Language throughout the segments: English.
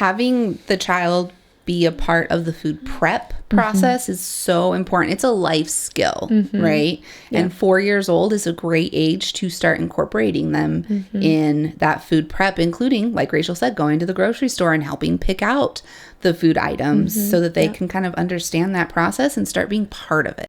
having the child be a part of the food prep process is so important. It's a life skill, right? Yeah. And 4 years old is a great age to start incorporating them in that food prep, including, like Rachel said, going to the grocery store and helping pick out the food items so that they can kind of understand that process and start being part of it.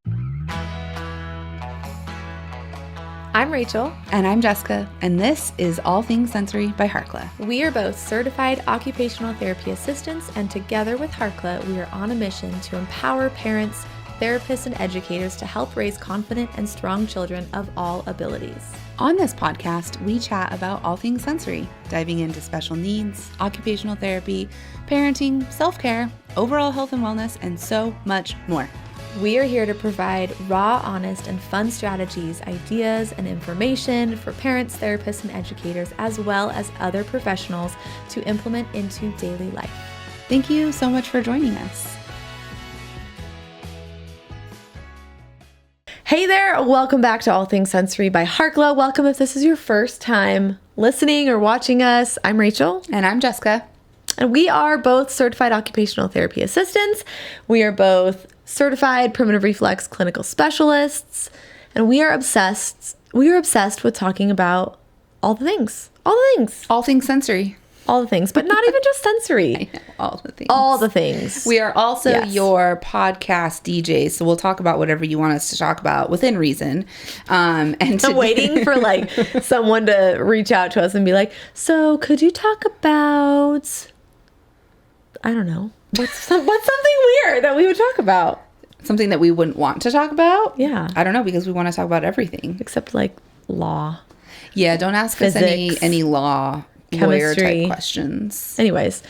I'm Rachel. And I'm Jessica, and this is All Things Sensory by Harkla. We are both certified occupational therapy assistants, and together with Harkla, we are on a mission to empower parents, therapists, and educators to help raise confident and strong children of all abilities. On this podcast, we chat about all things sensory, diving into special needs, occupational therapy, parenting, self-care, overall health and wellness, and so much more. We are here to provide raw, honest, and fun strategies, ideas, and information for parents, therapists, and educators, as well as other professionals to implement into daily life. Thank you so much for joining us. Hey there, welcome back to All Things Sensory by Harkla. Welcome if this is your first time listening or watching us. I'm Rachel. And I'm Jessica. And we are both certified occupational therapy assistants. We are both certified primitive reflex clinical specialists, and we are obsessed with talking about all the things, Sensory. all the things, but not even just sensory. I know, all the things. We are also your podcast DJs, so we'll talk about whatever you want us to talk about within reason. And I'm waiting for like someone to reach out to us and be like, so could you talk about, I don't know, what's something weird that we would talk about? Something that we wouldn't want to talk about? Yeah. I don't know, because we want to talk about everything. Except like law. Yeah, don't ask us any law, lawyer type questions. Anyways,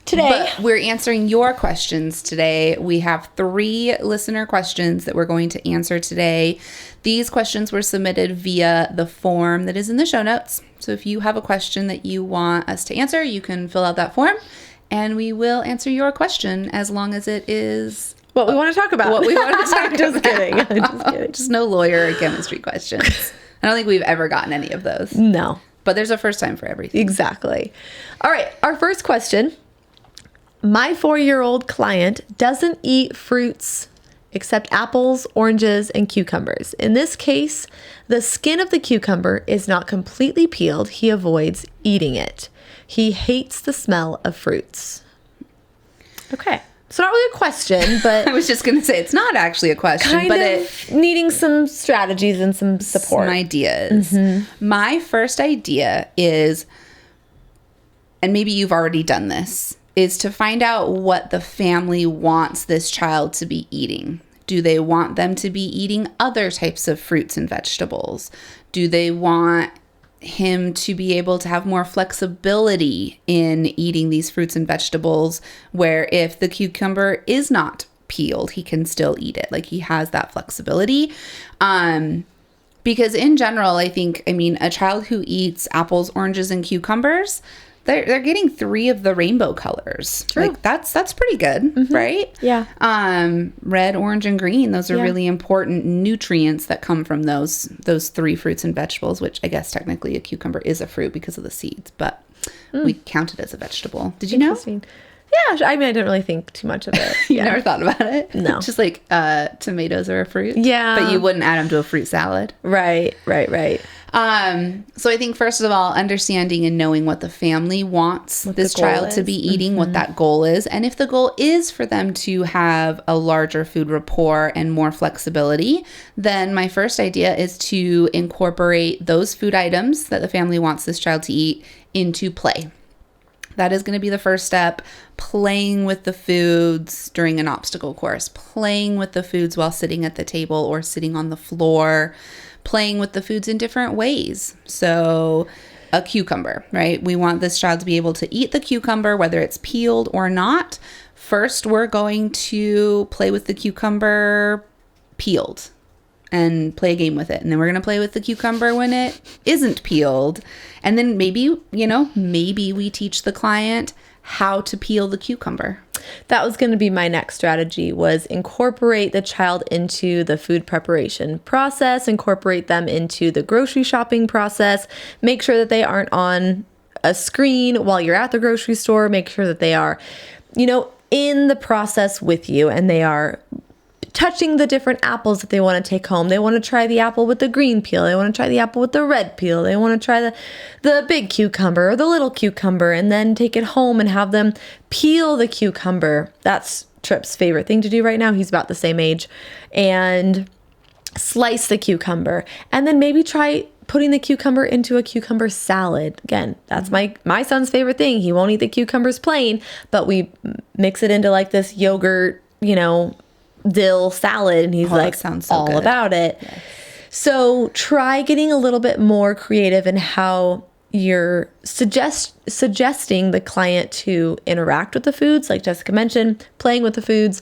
today we're answering your questions today. We have 3 listener questions that we're going to answer today. These questions were submitted via the form that is in the show notes. So if you have a question that you want us to answer, you can fill out that form. And we will answer your question as long as it is what we want to talk about. What we want to talk about. I'm just kidding. Just no lawyer or chemistry questions. I don't think we've ever gotten any of those. No. But there's a first time for everything. Exactly. All right. Our first question. My 4-year-old client doesn't eat fruits except apples, oranges, and cucumbers. In this case, the skin of the cucumber is not completely peeled. He avoids eating it. He hates the smell of fruits. Okay. So not really a question, but I was just going to say it's not actually a question, but it needing some strategies and some support. Some ideas. My first idea is, and maybe you've already done this, is to find out what the family wants this child to be eating. Do they want them to be eating other types of fruits and vegetables? Do they want him to be able to have more flexibility in eating these fruits and vegetables, where if the cucumber is not peeled, he can still eat it? Like, he has that flexibility. Because in general, a child who eats apples, oranges, and cucumbers, they're getting 3 of the rainbow colors. True. Like, that's pretty good, right? Yeah. Red, orange, and green. Those are really important nutrients that come from those 3 fruits and vegetables, which I guess technically a cucumber is a fruit because of the seeds, but we count it as a vegetable. Did you know? Yeah. I didn't really think too much of it. You never thought about it? No. Just like tomatoes are a fruit? Yeah. But you wouldn't add them to a fruit salad? Right. So I think, first of all, understanding and knowing what the family wants this child to be eating, what that goal is. And if the goal is for them to have a larger food rapport and more flexibility, then my first idea is to incorporate those food items that the family wants this child to eat into play. That is going to be the first step. Playing with the foods during an obstacle course, playing with the foods while sitting at the table or sitting on the floor, playing with the foods in different ways. So a cucumber, right? We want this child to be able to eat the cucumber, whether it's peeled or not. First, we're going to play with the cucumber peeled and play a game with it. And then we're going to play with the cucumber when it isn't peeled. And then maybe we teach the client how to peel the cucumber. That was going to be my next strategy, was incorporate the child into the food preparation process, incorporate them into the grocery shopping process, make sure that they aren't on a screen while you're at the grocery store. Make sure that they are, in the process with you, and they are touching the different apples that they want to take home. They want to try the apple with the green peel. They want to try the apple with the red peel. They want to try the big cucumber or the little cucumber, and then take it home and have them peel the cucumber. That's Trip's favorite thing to do right now. He's about the same age. And slice the cucumber, and then maybe try putting the cucumber into a cucumber salad. Again, that's my son's favorite thing. He won't eat the cucumbers plain, but we mix it into like this yogurt, dill salad, and he's like sounds so all good. about it. Yes. So try getting a little bit more creative in how you're suggesting the client to interact with the foods, like Jessica mentioned, playing with the foods,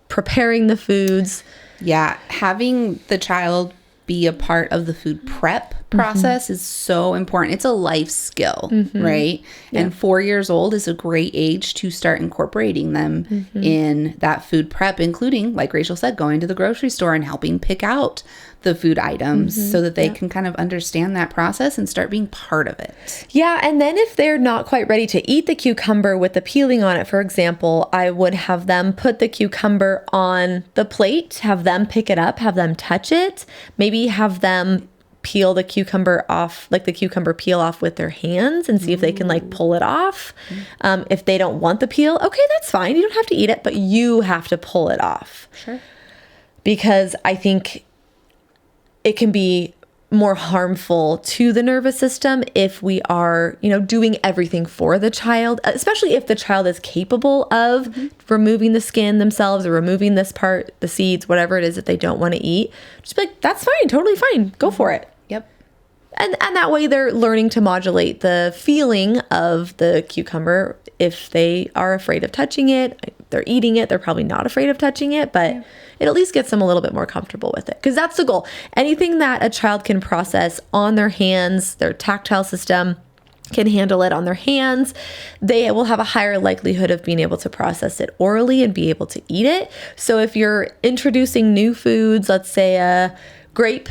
preparing the foods. Yeah, having the child be a part of the food prep process is so important. It's a life skill, right? Yeah. And 4 years old is a great age to start incorporating them in that food prep, including, like Rachel said, going to the grocery store and helping pick out the food items so that they can kind of understand that process and start being part of it. Yeah, and then if they're not quite ready to eat the cucumber with the peeling on it, for example, I would have them put the cucumber on the plate, have them pick it up, have them touch it, maybe have them peel the cucumber off, like the cucumber peel off with their hands, and see if they can like pull it off. If they don't want the peel, okay, that's fine. You don't have to eat it, but you have to pull it off. Sure. Because I think it can be more harmful to the nervous system if we are, doing everything for the child, especially if the child is capable of removing the skin themselves or removing this part, the seeds, whatever it is that they don't want to eat. Just be like, that's fine, totally fine. Go for it. Yep. And that way they're learning to modulate the feeling of the cucumber. If they are afraid of touching it, they're eating it, they're probably not afraid of touching it, but it at least gets them a little bit more comfortable with it, because that's the goal. Anything that a child can process on their hands, their tactile system can handle it on their hands, they will have a higher likelihood of being able to process it orally and be able to eat it. So if you're introducing new foods, let's say a grape,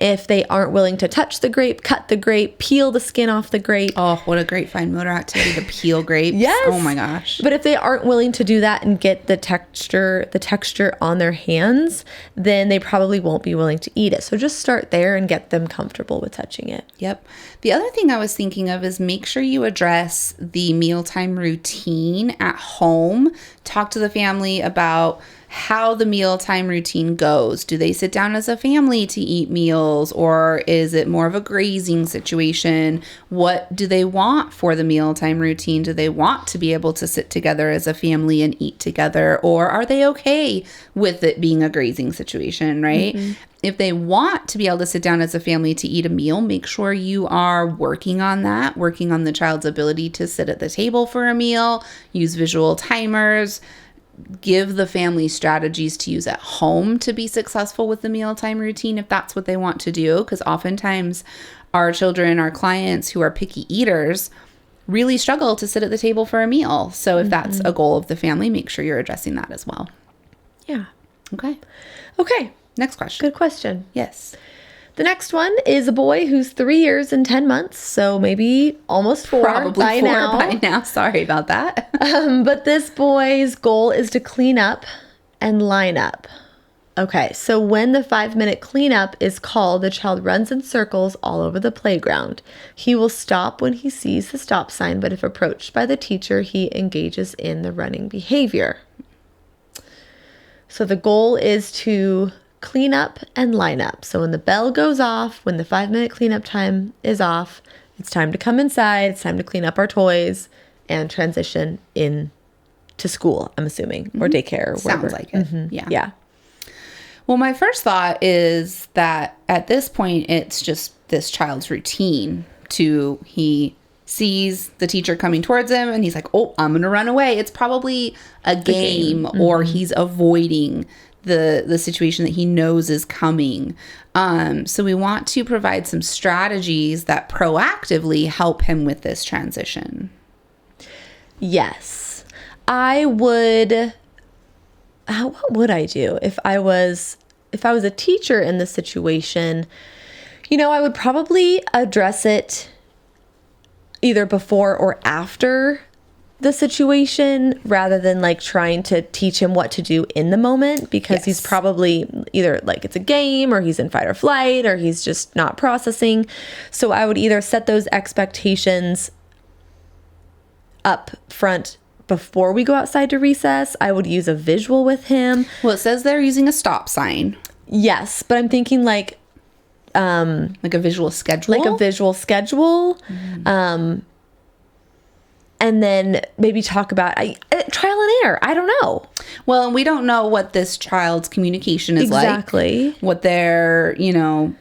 if they aren't willing to touch the grape, cut the grape, peel the skin off the grape. Oh, what a great fine motor activity to peel grapes. Yes. Oh my gosh. But if they aren't willing to do that and get the texture on their hands, then they probably won't be willing to eat it. So just start there and get them comfortable with touching it. Yep. The other thing I was thinking of is make sure you address the mealtime routine at home. Talk to the family about how the mealtime routine goes. Do they sit down as a family to eat meals, or is it more of a grazing situation? What do they want for the mealtime routine? Do they want to be able to sit together as a family and eat together, or are they okay with it being a grazing situation, right? If they want to be able to sit down as a family to eat a meal, make sure you are working on that, working on the child's ability to sit at the table for a meal, use visual timers, give the family strategies to use at home to be successful with the mealtime routine if that's what they want to do. Because oftentimes our children, our clients who are picky eaters really struggle to sit at the table for a meal. So if that's a goal of the family, make sure you're addressing that as well. Yeah. Okay. Next question. Good question. Yes. The next one is a boy who's 3 years and 10 months, so maybe almost 4 Probably by 4 now. by now. Sorry about that. But this boy's goal is to clean up and line up. Okay, so when the 5-minute cleanup is called, the child runs in circles all over the playground. He will stop when he sees the stop sign, but if approached by the teacher, he engages in the running behavior. So the goal is to clean up and line up. So when the bell goes off, when the 5-minute cleanup time is off, it's time to come inside, it's time to clean up our toys and transition in to school, I'm assuming, or daycare. Or Sounds like it. Yeah. Well, my first thought is that at this point, it's just this child's routine he sees the teacher coming towards him and he's like, oh, I'm going to run away. It's probably a game. Or he's avoiding the situation that he knows is coming. So we want to provide some strategies that proactively help him with this transition. Yes. What would I do if I was a teacher in this situation? I would probably address it either before or after the situation, rather than like trying to teach him what to do in the moment, because he's probably either like it's a game, or he's in fight or flight, or he's just not processing. So I would either set those expectations up front before we go outside to recess. I would use a visual with him. Well, it says they're using a stop sign. Yes, but I'm thinking like a visual schedule. Like a visual schedule. And then maybe talk about trial and error. I don't know. Well, and we don't know what this child's communication is like. Exactly. What their,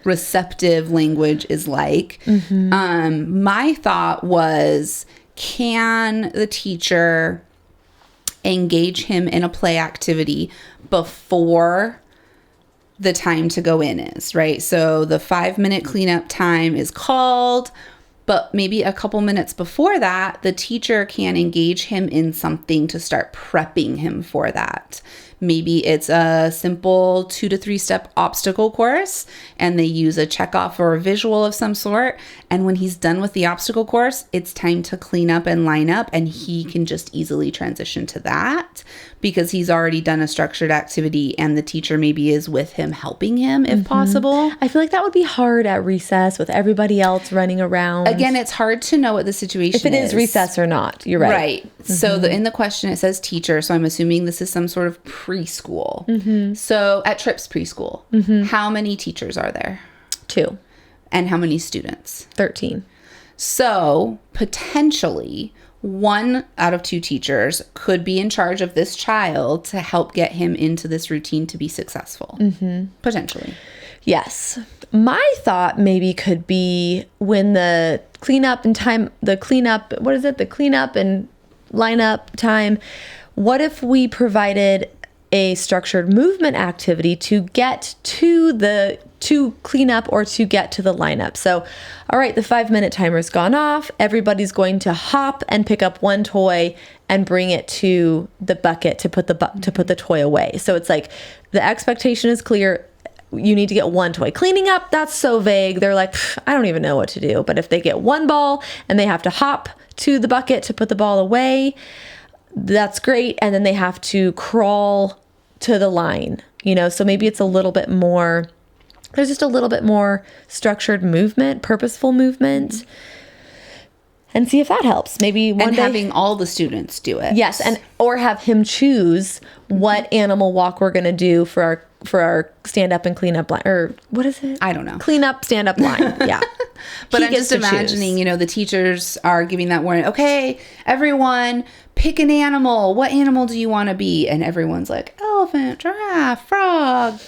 receptive language is like. My thought was, can the teacher engage him in a play activity before the time to go in is, right? So the 5-minute cleanup time is called, but maybe a couple minutes before that, the teacher can engage him in something to start prepping him for that. Maybe it's a simple 2 to 3 step obstacle course, and they use a checkoff or a visual of some sort. And when he's done with the obstacle course, it's time to clean up and line up, and he can just easily transition to that because he's already done a structured activity, and the teacher maybe is with him, helping him if possible. I feel like that would be hard at recess with everybody else running around. Again, it's hard to know what the situation is. If it is recess or not. You're right. Right. So in the question, it says teacher. So I'm assuming this is some sort of preschool. So at Tripp's preschool, how many teachers are there? 2. And how many students? 13. So potentially 1 out of 2 teachers could be in charge of this child to help get him into this routine to be successful. Potentially. Yes. My thought maybe could be when the cleanup and lineup time, what if we provided a structured movement activity to get to clean up or to get to the lineup? So, all right, the 5-minute timer's gone off. Everybody's going to hop and pick up 1 toy and bring it to the bucket to put the toy away. So it's like the expectation is clear. You need to get 1 toy. Cleaning up, that's so vague. They're like, I don't even know what to do. But if they get 1 ball and they have to hop to the bucket to put the ball away, that's great. And then they have to crawl to the line, so maybe it's a little bit more, there's just a little bit more structured movement, purposeful movement, and see if that helps. Maybe one day having all the students do it. Yes. Or have him choose what animal walk we're going to do for our stand up and clean up line, or what is it? I don't know. Clean up, stand up line. Yeah. But I'm just imagining, the teachers are giving that warning. Okay, everyone pick an animal. What animal do you want to be? And everyone's like, elephant, giraffe, frog,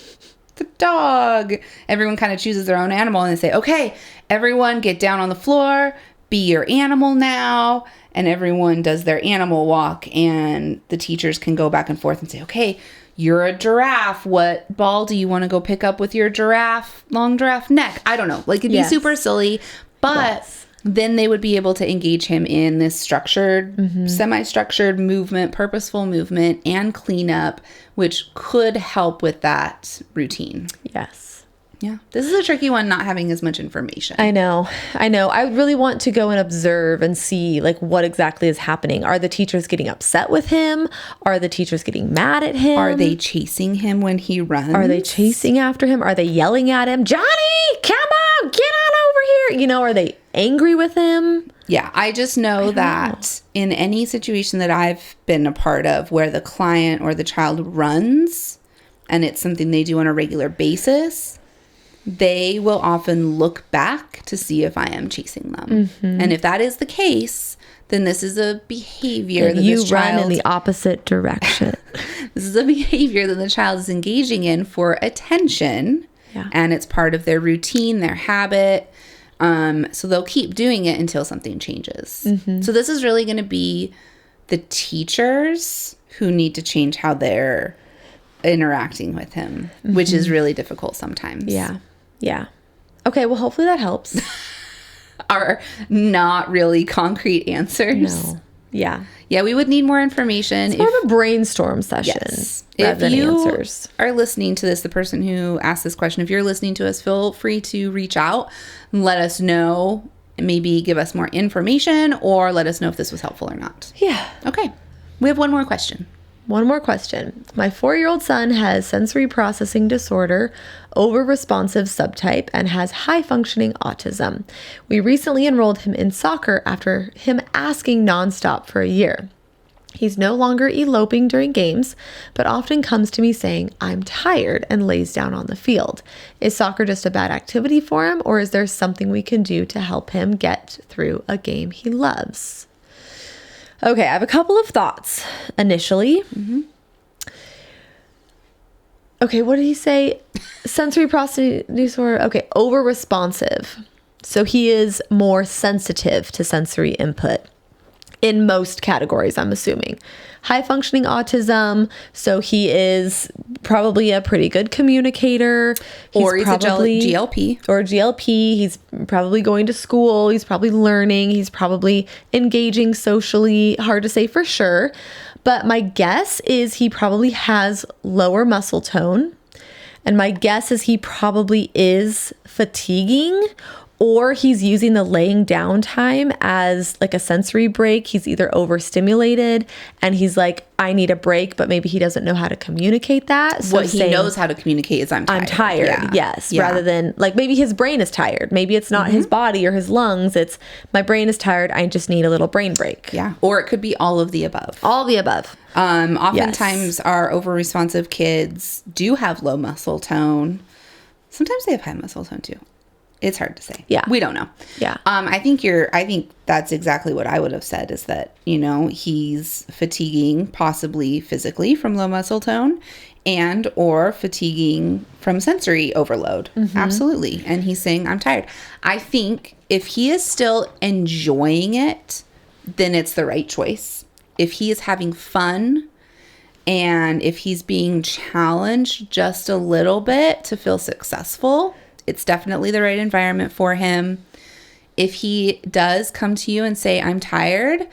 the dog. Everyone kind of chooses their own animal, and they say, okay, everyone get down on the floor, be your animal now. And everyone does their animal walk, and the teachers can go back and forth and say, okay, you're a giraffe. What ball do you want to go pick up with your long giraffe neck? I don't know. Like, it'd be super silly, but then they would be able to engage him in this structured, semi-structured movement, purposeful movement, and cleanup, which could help with that routine. Yes. Yeah. This is a tricky one, not having as much information. I know. I really want to go and observe and see like what exactly is happening. Are the teachers getting upset with him? Are the teachers getting mad at him? Are they chasing him when he runs? Are they chasing after him? Are they yelling at him? Johnny, come on, get on over here. Are they angry with him? Yeah, I just know that in any situation that I've been a part of where the client or the child runs, and it's something they do on a regular basis, they will often look back to see if I am chasing them. And if that is the case, then this is a behavior that you run in the opposite direction. This is a behavior that the child is engaging in for attention. Yeah. And it's part of their routine, their habit. So they'll keep doing it until something changes. So this is really going to be the teachers who need to change how they're interacting with him, which is really difficult sometimes. Yeah. Okay, well, hopefully that helps. Are not really concrete answers. No. Yeah. Yeah, we would need more information. It's more of a brainstorm session. Yes. Rather if than you answers. are listening to this, the person who asked this question, if you're listening to us, feel free to reach out and let us know maybe give us more information or let us know if this was helpful or not. Yeah. Okay. We have one more question. One more question. My 4-year-old son has sensory processing disorder, over-responsive subtype, and has high-functioning autism. We recently enrolled him in soccer after him asking nonstop for a year. He's no longer eloping during games, but often comes to me saying, "I'm tired," and lays down on the field. Is soccer just a bad activity for him, or is there something we can do to help him get through a game he loves? Okay, I have a couple of thoughts initially. Okay, what did he say? Sensory processing disorder. Okay, over-responsive. So he is more sensitive to sensory input. In most categories, I'm assuming. High functioning autism, so he is probably a pretty good communicator. Or he's probably a GLP. Or GLP. He's probably going to school. He's probably learning. He's probably engaging socially. Hard to say for sure. But my guess is he probably has lower muscle tone. And my guess is he probably is fatiguing, or he's using the laying down time as like a sensory break. He's either overstimulated and he's like, I need a break, but maybe he doesn't know how to communicate that. So what he knows how to communicate is I'm tired. I'm tired, yes. Yeah. Rather than like maybe his brain is tired. Maybe it's not his body or his lungs. It's my brain is tired. I just need a little brain break. Yeah. Or it could be all of the above. All the above. Oftentimes our over-responsive kids do have low muscle tone. Sometimes they have high muscle tone too. It's hard to say. Yeah. We don't know. Yeah. I think that's exactly what I would have said is that, he's fatiguing possibly physically from low muscle tone and or fatiguing from sensory overload. Absolutely. And he's saying, I'm tired. I think if he is still enjoying it, then it's the right choice. If he is having fun and if he's being challenged just a little bit to feel successful, it's definitely the right environment for him. If he does come to you and say, I'm tired,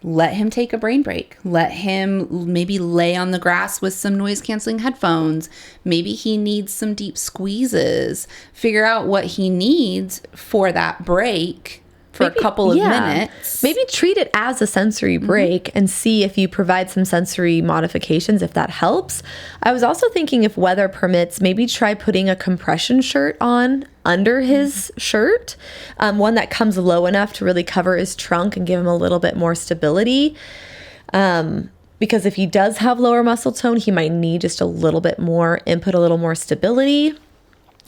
let him take a brain break. Let him maybe lay on the grass with some noise canceling headphones. Maybe he needs some deep squeezes. Figure out what he needs for that break for a couple of minutes. Maybe treat it as a sensory break and see if you provide some sensory modifications, if that helps. I was also thinking if weather permits, maybe try putting a compression shirt on under his shirt, one that comes low enough to really cover his trunk and give him a little bit more stability. Because if he does have lower muscle tone, he might need just a little bit more input, a little more stability.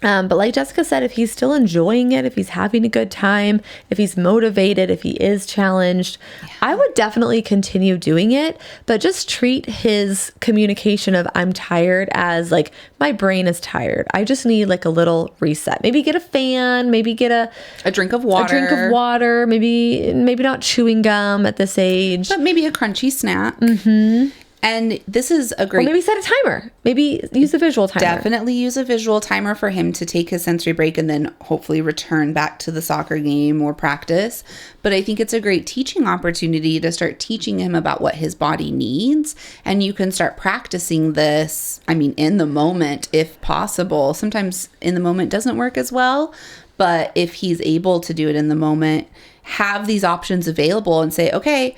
But like Jessica said, if he's still enjoying it, if he's having a good time, if he's motivated, if he is challenged, I would definitely continue doing it. But just treat his communication of I'm tired as like, my brain is tired. I just need like a little reset. Maybe get a fan, maybe get a drink of water. Maybe not chewing gum at this age. But maybe a crunchy snack. And this is a great... Or maybe set a timer. Maybe use a visual timer. Definitely use a visual timer for him to take his sensory break and then hopefully return back to the soccer game or practice. But I think it's a great teaching opportunity to start teaching him about what his body needs. And you can start practicing this, in the moment, if possible. Sometimes in the moment doesn't work as well. But if he's able to do it in the moment, have these options available and say, okay,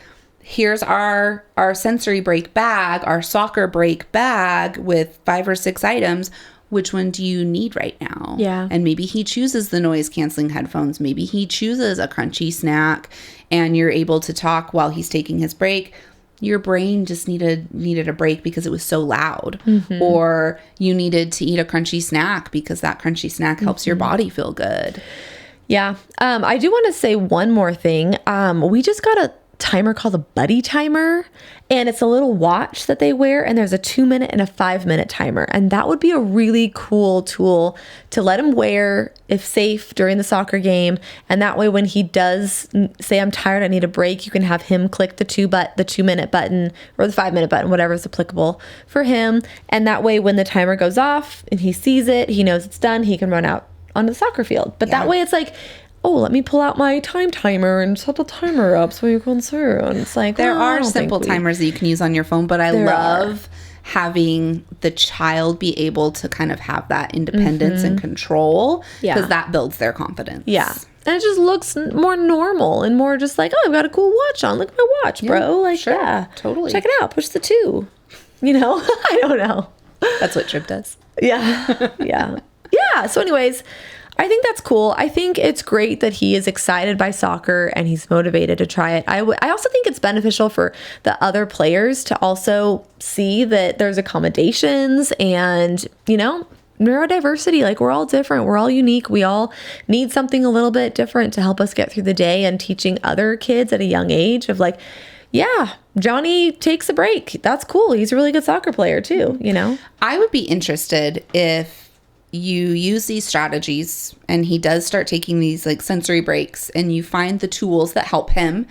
here's our sensory break bag, our soccer break bag with 5 or 6 items. Which one do you need right now? Yeah. And maybe he chooses the noise canceling headphones. Maybe he chooses a crunchy snack and you're able to talk while he's taking his break. Your brain just needed a break because it was so loud. Or you needed to eat a crunchy snack because that crunchy snack helps your body feel good. Yeah. I do want to say one more thing. We just got a timer called a buddy timer, and it's a little watch that they wear, and there's a 2-minute and a 5-minute timer, and that would be a really cool tool to let him wear if safe during the soccer game. And that way when he does say I'm tired, I need a break, you can have him click the 2-minute button or the 5-minute button, whatever is applicable for him. And that way when the timer goes off and he sees it, he knows it's done, he can run out onto the soccer field. But that way it's like, oh, let me pull out my timer and set the timer up so you can see. And it's like, there are simple timers that you can use on your phone, but I love having the child be able to kind of have that independence and control because that builds their confidence. Yeah. And it just looks more normal and more just like, oh, I've got a cool watch on. Look at my watch, bro. Like, sure, yeah, totally. Check it out. Push the 2. I don't know. That's what Trip does. Yeah. Yeah. So anyways, I think that's cool. I think it's great that he is excited by soccer and he's motivated to try it. I also think it's beneficial for the other players to also see that there's accommodations and, neurodiversity. Like, we're all different. We're all unique. We all need something a little bit different to help us get through the day, and teaching other kids at a young age of like, yeah, Johnny takes a break. That's cool. He's a really good soccer player too, I would be interested if you use these strategies and he does start taking these like sensory breaks and you find the tools that help him,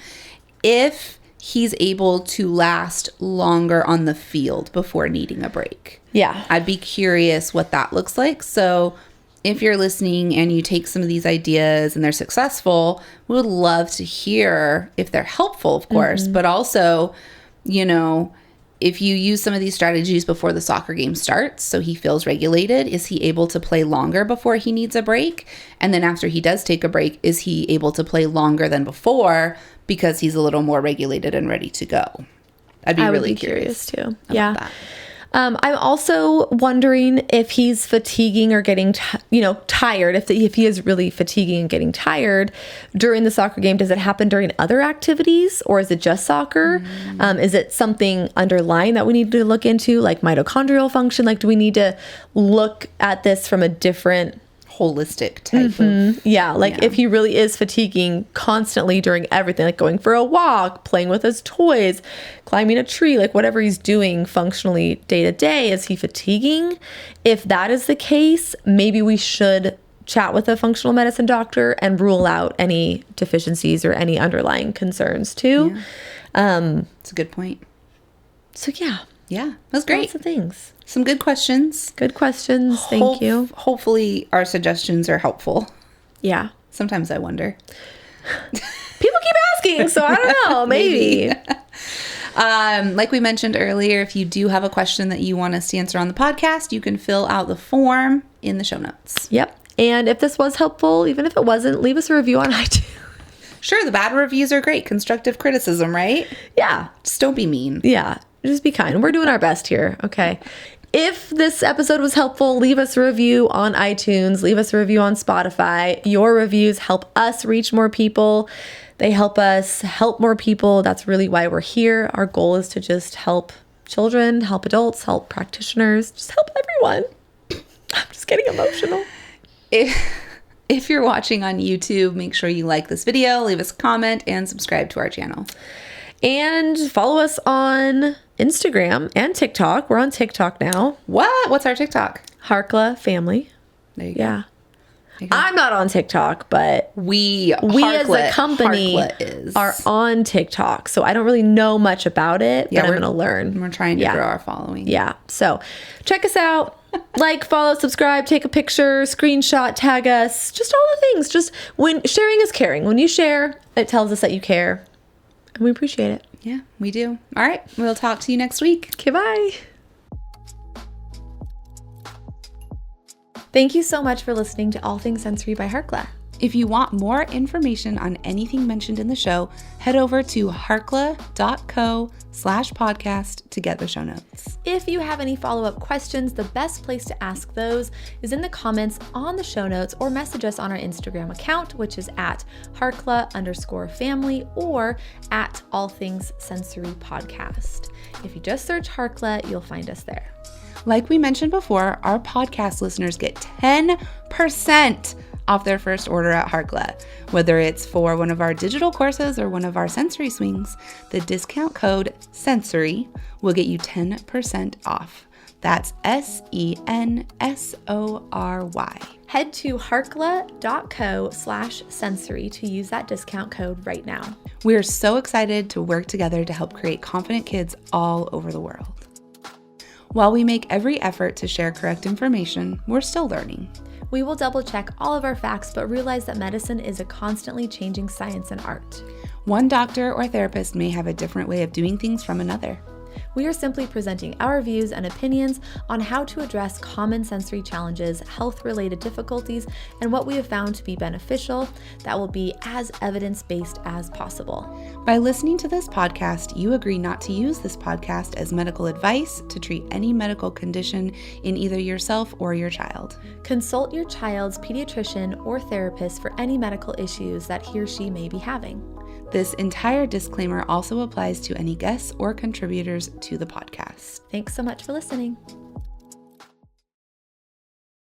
if he's able to last longer on the field before needing a break. Yeah. I'd be curious what that looks like. So if you're listening and you take some of these ideas and they're successful, we would love to hear if they're helpful, of course, but also, if you use some of these strategies before the soccer game starts, so he feels regulated, is he able to play longer before he needs a break? And then after he does take a break, is he able to play longer than before because he's a little more regulated and ready to go? I'd be really curious too. Yeah. That. I'm also wondering if he's fatiguing or getting, tired. If he is really fatiguing and getting tired during the soccer game, does it happen during other activities, or is it just soccer? Is it something underlying that we need to look into, like mitochondrial function? Like, do we need to look at this from a different holistic type of... if he really is fatiguing constantly during everything, like going for a walk, playing with his toys, climbing a tree, like whatever he's doing functionally day to day, is he fatiguing? If that is the case, maybe we should chat with a functional medicine doctor and rule out any deficiencies or any underlying concerns too. It's a good point. So yeah, that's great. Lots of things. Some good questions. Thank you. Hopefully our suggestions are helpful. Yeah. Sometimes I wonder. People keep asking, so I don't know. Maybe. Like we mentioned earlier, if you do have a question that you want us to answer on the podcast, you can fill out the form in the show notes. Yep. And if this was helpful, even if it wasn't, leave us a review on iTunes. Sure, the bad reviews are great. Constructive criticism, right? Yeah. Just don't be mean. Yeah. Just be kind. We're doing our best here. Okay. If this episode was helpful, leave us a review on iTunes. Leave us a review on Spotify. Your reviews help us reach more people. They help us help more people. That's really why we're here. Our goal is to just help children, help adults, help practitioners, just help everyone. I'm just getting emotional. If you're watching on YouTube, make sure you like this video, leave us a comment, and subscribe to our channel. And follow us on Instagram and TikTok. We're on TikTok now. What? What's our TikTok? Harkla Family. There you go. Yeah. I'm not on TikTok, but we as a company are on TikTok. So I don't really know much about it, but I'm going to learn. We're trying to grow our following. Yeah. So check us out. Like, follow, subscribe, take a picture, screenshot, tag us. Just all the things. Just when sharing is caring. When you share, it tells us that you care. And we appreciate it. Yeah, we do. All right. We'll talk to you next week. Okay, bye. Thank you so much for listening to All Things Sensory by Harkla. If you want more information on anything mentioned in the show, head over to harkla.co/podcast to get the show notes. If you have any follow-up questions, the best place to ask those is in the comments on the show notes, or message us on our Instagram account, which is at Harkla_family or at All Things Sensory Podcast. If you just search Harkla, you'll find us there. Like we mentioned before, our podcast listeners get 10% off their first order at Harkla. Whether it's for one of our digital courses or one of our sensory swings, the discount code SENSORY will get you 10% off. That's SENSORY. Head to harkla.co/sensory to use that discount code right now. We are so excited to work together to help create confident kids all over the world. While we make every effort to share correct information, we're still learning. We will double check all of our facts, but realize that medicine is a constantly changing science and art. One doctor or therapist may have a different way of doing things from another. We are simply presenting our views and opinions on how to address common sensory challenges, health-related difficulties, and what we have found to be beneficial that will be as evidence-based as possible. By listening to this podcast, you agree not to use this podcast as medical advice to treat any medical condition in either yourself or your child. Consult your child's pediatrician or therapist for any medical issues that he or she may be having. This entire disclaimer also applies to any guests or contributors to the podcast. Thanks so much for listening.